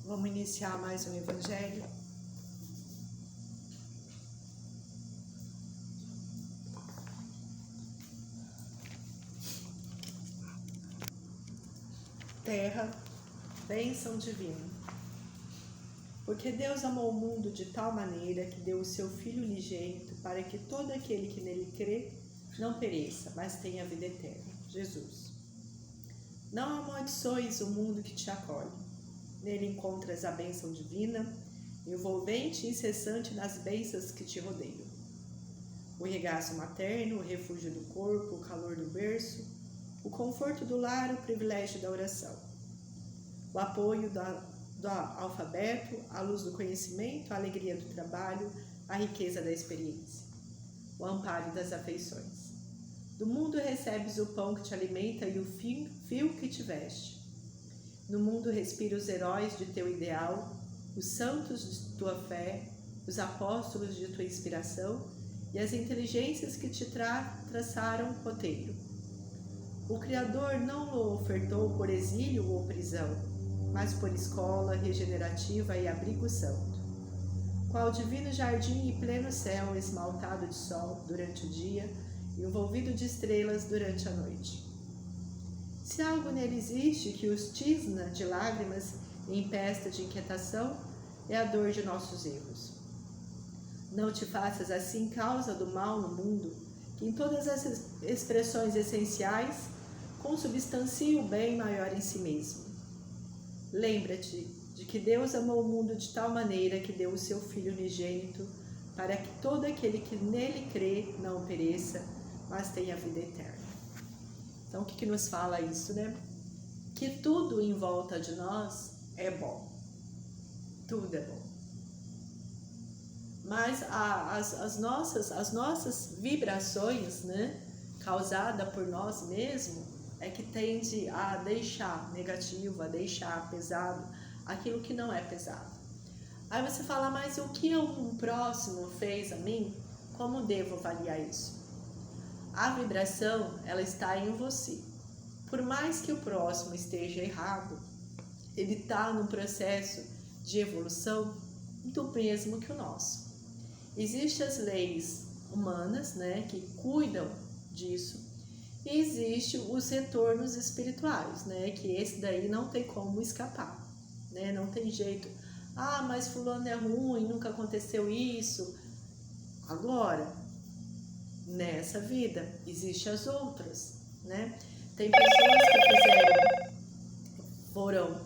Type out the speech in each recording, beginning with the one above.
Vamos iniciar mais um evangelho. Terra, bênção divina. Porque Deus amou o mundo de tal maneira que deu o seu Filho unigênito para que todo aquele que nele crê não pereça, mas tenha vida eterna. Jesus. Não amaldiçoes o mundo que te acolhe. Nele encontras a bênção divina, envolvente e incessante nas bênçãos que te rodeiam. O regaço materno, o refúgio do corpo, o calor do berço, o conforto do lar, o privilégio da oração. O apoio do alfabeto, a luz do conhecimento, a alegria do trabalho, a riqueza da experiência. O amparo das afeições. Do mundo recebes o pão que te alimenta e o fio que te veste. No mundo respira os heróis de teu ideal, os santos de tua fé, os apóstolos de tua inspiração e as inteligências que te traçaram roteiro. O Criador não o ofertou por exílio ou prisão, mas por escola regenerativa e abrigo santo. Qual divino jardim e pleno céu esmaltado de sol durante o dia, envolvido de estrelas durante a noite. Se algo nele existe que os tisna de lágrimas e empesta de inquietação, é a dor de nossos erros. Não te faças assim causa do mal no mundo, que em todas as expressões essenciais consubstancia o bem maior em si mesmo. Lembra-te de que Deus amou o mundo de tal maneira que deu o seu Filho unigênito, para que todo aquele que nele crê não pereça, mas tenha vida eterna. Então, o que nos fala isso, né? Que tudo em volta de nós é bom. Tudo é bom. Mas as nossas vibrações, né, causadas por nós mesmos, é que tende a deixar negativo, a deixar pesado aquilo que não é pesado. Aí você fala, mas o que um próximo fez a mim? Como devo avaliar isso? A vibração, ela está em você. Por mais que o próximo esteja errado, ele está num processo de evolução do mesmo que o nosso. Existem as leis humanas, né, que cuidam disso, e existem os retornos espirituais, né, que esse daí não tem como escapar, né, não tem jeito. Ah, mas fulano é ruim, nunca aconteceu isso. Agora, nessa vida, existem as outras, né? Tem pessoas que foram,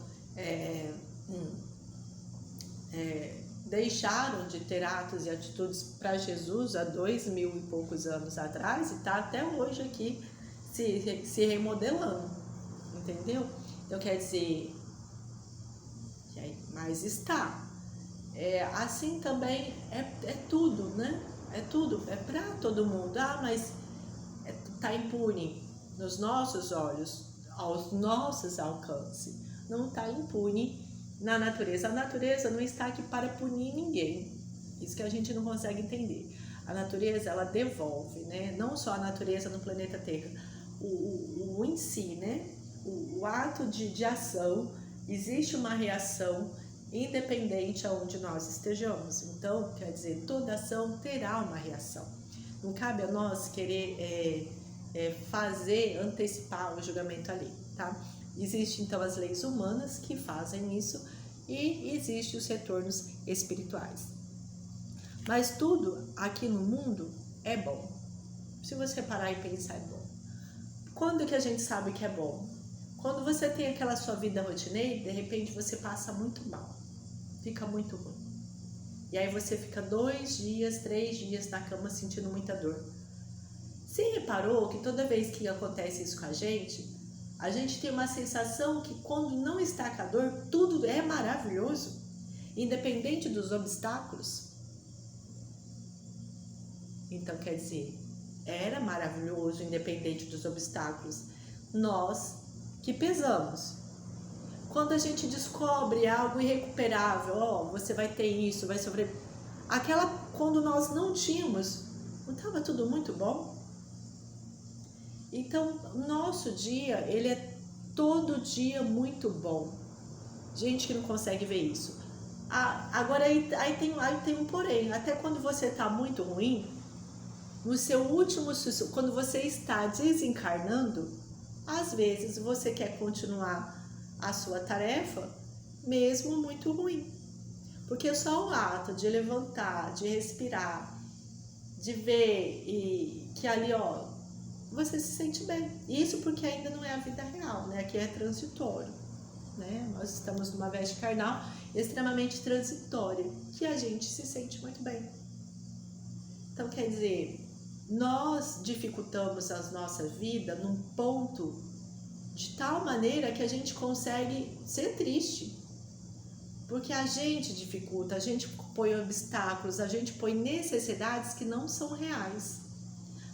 deixaram de ter atos e atitudes para Jesus há 2000 e poucos anos atrás e está até hoje aqui se remodelando, entendeu? Então quer dizer, mas está. Assim também é tudo, né? É tudo, é para todo mundo. Ah, mas está impune nos nossos olhos, aos nossos alcances. Não está impune na natureza. A natureza não está aqui para punir ninguém. Isso que a gente não consegue entender. A natureza, ela devolve, né? Não só a natureza no planeta Terra, o em si, né? O ato de ação, existe uma reação independente aonde nós estejamos. Então, quer dizer, toda ação terá uma reação. Não cabe a nós querer antecipar o julgamento ali, tá? Existem, então, as leis humanas que fazem isso e existem os retornos espirituais. Mas tudo aqui no mundo é bom. Se você parar e pensar, é bom. Quando que a gente sabe que é bom? Quando você tem aquela sua vida rotineira, de repente você passa muito mal, fica muito ruim. E aí você fica 2 dias, 3 dias na cama sentindo muita dor. Você reparou que toda vez que acontece isso com a gente tem uma sensação que quando não está com a dor, tudo é maravilhoso, independente dos obstáculos. Então quer dizer, era maravilhoso, independente dos obstáculos. Nós que pesamos. Quando a gente descobre algo irrecuperável, você vai ter isso, vai sofrer. Quando nós não tínhamos, não estava tudo muito bom? Então, nosso dia, ele é todo dia muito bom. Gente que não consegue ver isso. Agora aí tem um porém. Até quando você está muito ruim, no seu último sussurro, quando você está desencarnando, às vezes você quer continuar a sua tarefa, mesmo muito ruim. Porque só o ato de levantar, de respirar, de ver que ali, ó, você se sente bem. Isso porque ainda não é a vida real, né? Aqui é transitório, né? Nós estamos numa veste carnal extremamente transitória, que a gente se sente muito bem. Então, quer dizer, nós dificultamos a nossa vida num ponto de tal maneira que a gente consegue ser triste. Porque a gente dificulta, a gente põe obstáculos, a gente põe necessidades que não são reais,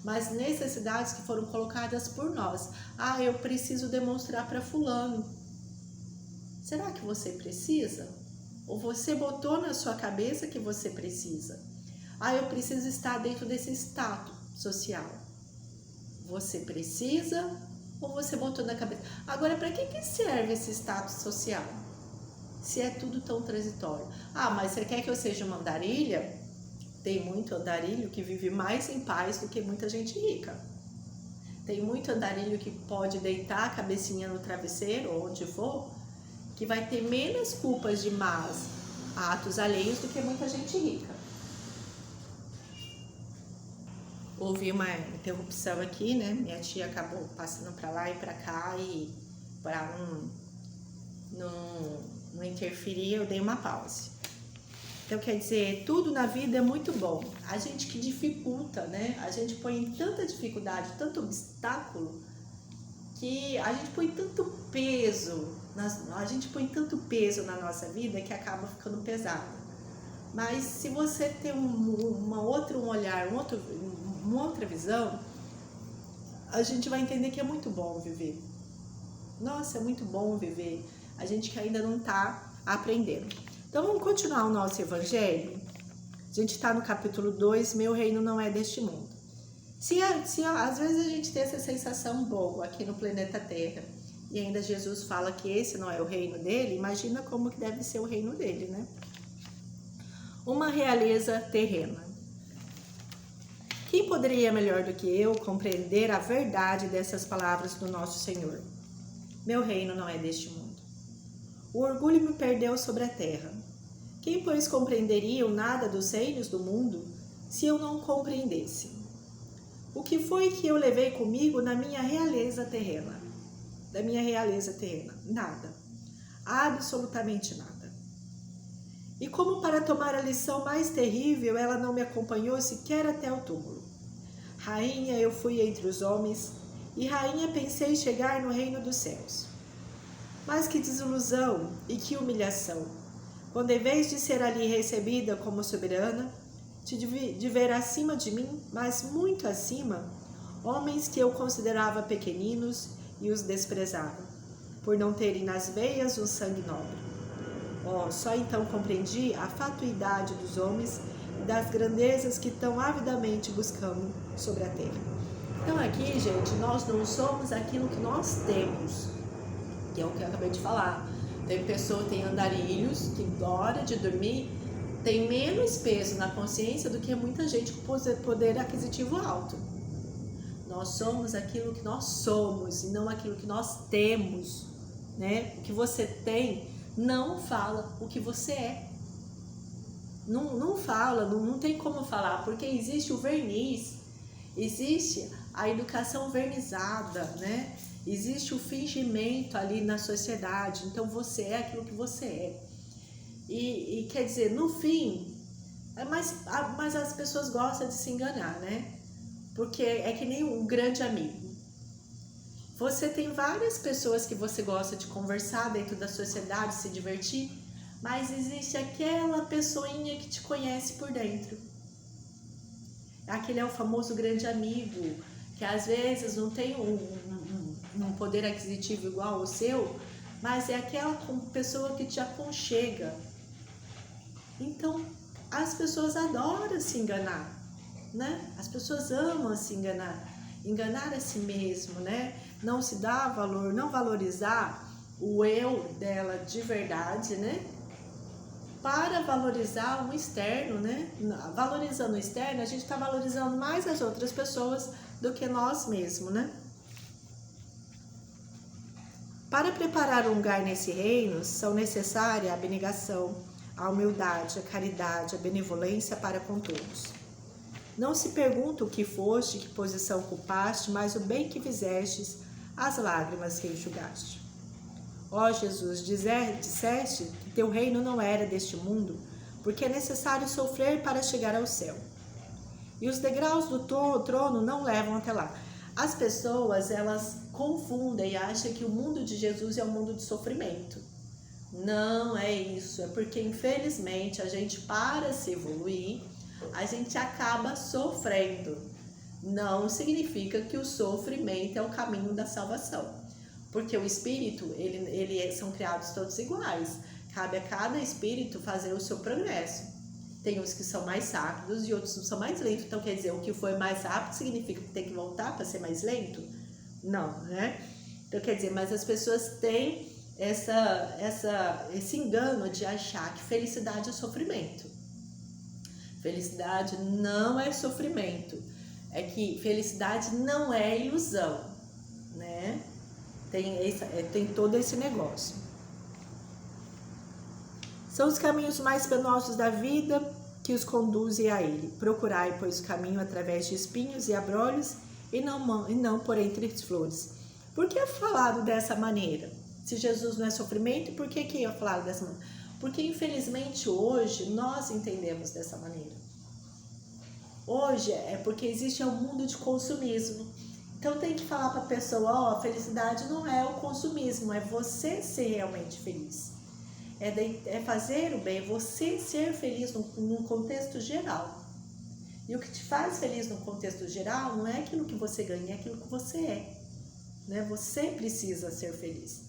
mas necessidades que foram colocadas por nós. Ah, eu preciso demonstrar para fulano. Será que você precisa? Ou você botou na sua cabeça que você precisa? Ah, eu preciso estar dentro desse status social. Você precisa ou você botou na cabeça? Agora, para que serve esse status social? Se é tudo tão transitório. Ah, mas você quer que eu seja uma andarilha? Tem muito andarilho que vive mais em paz do que muita gente rica. Tem muito andarilho que pode deitar a cabecinha no travesseiro, ou onde for, que vai ter menos culpas de más atos alheios do que muita gente rica. Houve uma interrupção aqui, né? Minha tia acabou passando para lá e para cá e para não interferir, eu dei uma pausa. Então, quer dizer, tudo na vida é muito bom. A gente que dificulta, né? A gente põe tanta dificuldade, tanto obstáculo, que a gente põe tanto peso, na nossa vida que acaba ficando pesado. Mas se você tem um olhar, uma outra visão, a gente vai entender que é muito bom viver. Nossa, é muito bom viver. A gente que ainda não está aprendendo. Então, vamos continuar o nosso evangelho. A gente está no capítulo 2, meu reino não é deste mundo. Se às vezes a gente tem essa sensação boa aqui no planeta Terra, e ainda Jesus fala que esse não é o reino dele, imagina como que deve ser o reino dele, né? Uma realeza terrena. Quem poderia melhor do que eu compreender a verdade dessas palavras do nosso Senhor? Meu reino não é deste mundo. O orgulho me perdeu sobre a terra. Quem, pois, compreenderia o nada dos reinos do mundo se eu não compreendesse? O que foi que eu levei comigo na minha realeza terrena? Da minha realeza terrena? Nada. Absolutamente nada. E como para tomar a lição mais terrível, ela não me acompanhou sequer até o túmulo. Rainha eu fui entre os homens, e rainha pensei chegar no reino dos céus. Mas que desilusão e que humilhação, quando em vez de ser ali recebida como soberana, de ver acima de mim, mas muito acima, homens que eu considerava pequeninos e os desprezava, por não terem nas veias um sangue nobre. Só então compreendi a fatuidade dos homens e das grandezas que tão avidamente buscamos sobre a terra. Então aqui, gente, nós não somos aquilo que nós temos, que é o que eu acabei de falar. Tem andarilhos que, na hora de dormir, tem menos peso na consciência do que muita gente com poder aquisitivo alto. Nós somos aquilo que nós somos e não aquilo que nós temos, né? O que você tem não fala o que você é. Não fala, não tem como falar, porque existe o verniz, existe a educação vernizada, né? Existe o fingimento ali na sociedade, então você é aquilo que você é. E quer dizer, no fim, mas as pessoas gostam de se enganar, né? Porque é que nem um grande amigo. Você tem várias pessoas que você gosta de conversar dentro da sociedade, se divertir, mas existe aquela pessoinha que te conhece por dentro. Aquele é o famoso grande amigo, que às vezes não tem um poder aquisitivo igual ao seu, mas é aquela pessoa que te aconchega. Então, as pessoas adoram se enganar, né? As pessoas amam se enganar a si mesmo, né? Não se dar valor, não valorizar o eu dela de verdade, né? Para valorizar o externo, né? Valorizando o externo, a gente está valorizando mais as outras pessoas do que nós mesmos, né? Para preparar um lugar nesse reino, são necessárias a abnegação, a humildade, a caridade, a benevolência para com todos. Não se pergunta o que foste, que posição ocupaste, mas o bem que fizestes, as lágrimas que enxugaste. Ó Jesus, disseste que teu reino não era deste mundo, porque é necessário sofrer para chegar ao céu. E os degraus do trono não levam até lá. As pessoas, elas confundem e acham que o mundo de Jesus é um mundo de sofrimento. Não é isso, é porque infelizmente a gente, para se evoluir, a gente acaba sofrendo. Não significa que o sofrimento é o caminho da salvação. Porque o espírito, são criados todos iguais. Cabe a cada espírito fazer o seu progresso. Tem uns que são mais rápidos e outros são mais lentos. Então, quer dizer, o que foi mais rápido significa que tem que voltar para ser mais lento? Não, né? Então, quer dizer, mas as pessoas têm esse engano de achar que felicidade é sofrimento. Felicidade não é sofrimento. É que felicidade não é ilusão, né? Tem todo esse negócio. São os caminhos mais penosos da vida que os conduzem a ele. Procurai, pois, o caminho através de espinhos e abrolhos e não por entre as flores. Por que é falado dessa maneira? Se Jesus não é sofrimento, por que é falado dessa maneira? Porque, infelizmente, hoje nós entendemos dessa maneira. Hoje é porque existe um mundo de consumismo. Então tem que falar para a pessoa, a felicidade não é o consumismo, é você ser realmente feliz. É fazer o bem, você ser feliz num contexto geral. E o que te faz feliz no contexto geral não é aquilo que você ganha, é aquilo que você é. Né? Você precisa ser feliz.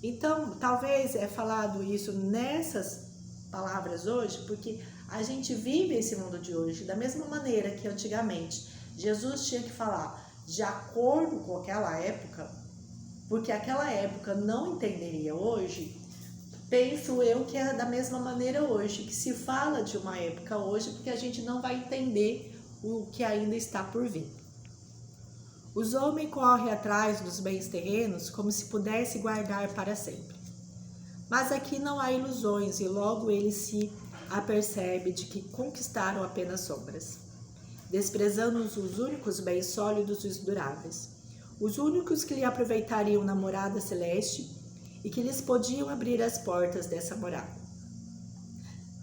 Então, talvez é falado isso nessas palavras hoje, porque a gente vive esse mundo de hoje da mesma maneira que antigamente Jesus tinha que falar de acordo com aquela época, porque aquela época não entenderia hoje. Penso eu que é da mesma maneira hoje, que se fala de uma época hoje, porque a gente não vai entender o que ainda está por vir. Os homens correm atrás dos bens terrenos como se pudesse guardar para sempre. Mas aqui não há ilusões e logo eles se apercebem de que conquistaram apenas sombras, desprezando os únicos bens sólidos e duráveis, os únicos que lhe aproveitariam na morada celeste e que lhes podiam abrir as portas dessa morada.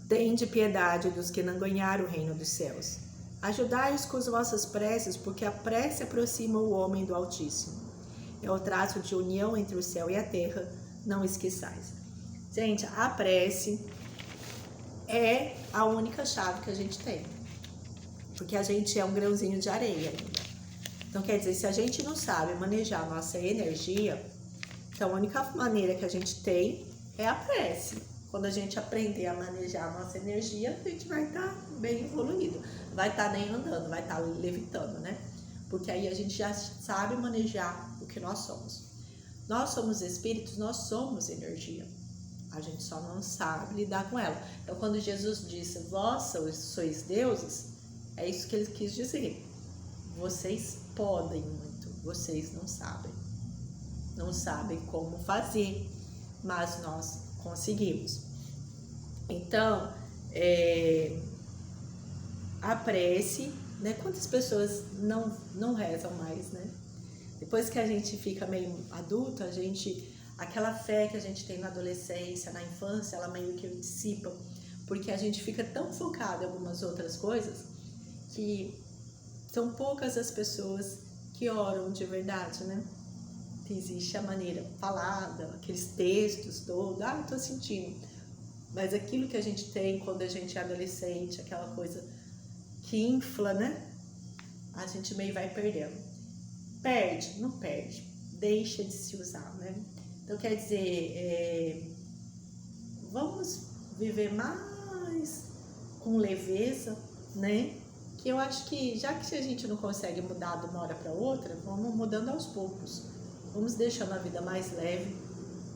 Tende piedade dos que não ganharam o reino dos céus. Ajudai-os com as vossas preces, porque a prece aproxima o homem do Altíssimo. É o traço de união entre o céu e a terra, não esqueçais. Gente, a prece é a única chave que a gente tem. Porque a gente é um grãozinho de areia ainda. Então, quer dizer, se a gente não sabe manejar a nossa energia, então a única maneira que a gente tem é a prece. Quando a gente aprender a manejar a nossa energia, a gente vai estar bem evoluído. Vai estar nem andando, vai estar levitando, né? Porque aí a gente já sabe manejar o que nós somos. Nós somos espíritos, nós somos energia. A gente só não sabe lidar com ela. Então, quando Jesus disse, vós sois deuses, é isso que ele quis dizer. Vocês podem muito, vocês não sabem. Não sabem como fazer, mas nós conseguimos. Então, a prece, né? Quantas pessoas não rezam mais, né? Depois que a gente fica meio adulto, aquela fé que a gente tem na adolescência, na infância, ela meio que dissipa, porque a gente fica tão focado em algumas outras coisas que são poucas as pessoas que oram de verdade, né? Existe a maneira falada, aqueles textos todos, tô sentindo. Mas aquilo que a gente tem quando a gente é adolescente, aquela coisa que infla, né? A gente meio vai perdendo. Perde? Não perde. Deixa de se usar, né? Então, quer dizer, vamos viver mais com leveza, né? Que eu acho que, já que a gente não consegue mudar de uma hora para outra, vamos mudando aos poucos. Vamos deixando a vida mais leve,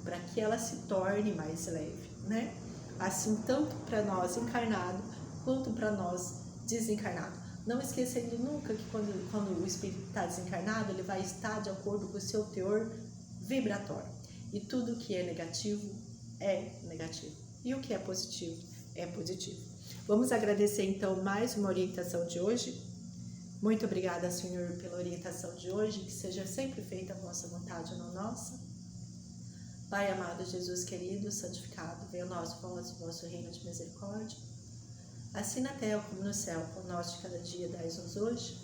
para que ela se torne mais leve, né? Assim, tanto para nós encarnado, quanto para nós desencarnado. Não esquecendo nunca que quando o espírito está desencarnado, ele vai estar de acordo com o seu teor vibratório. E tudo que é negativo é negativo. E o que é positivo é positivo. Vamos agradecer então mais uma orientação de hoje. Muito obrigada, Senhor, pela orientação de hoje. Que seja sempre feita a vossa vontade, não nossa. Pai amado, Jesus querido, santificado, venha a nós o vosso reino de misericórdia. Assim na terra como no céu, o pão nosso de cada dia dai-nos hoje.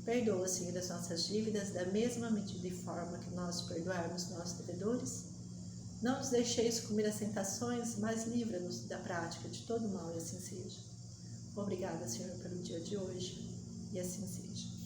Perdoa, Senhor, as nossas dívidas, da mesma medida e forma que nós perdoarmos nossos devedores. Não nos deixeis comer as tentações, mas livra-nos da prática de todo mal, e assim seja. Obrigada, Senhor, pelo dia de hoje, e assim seja.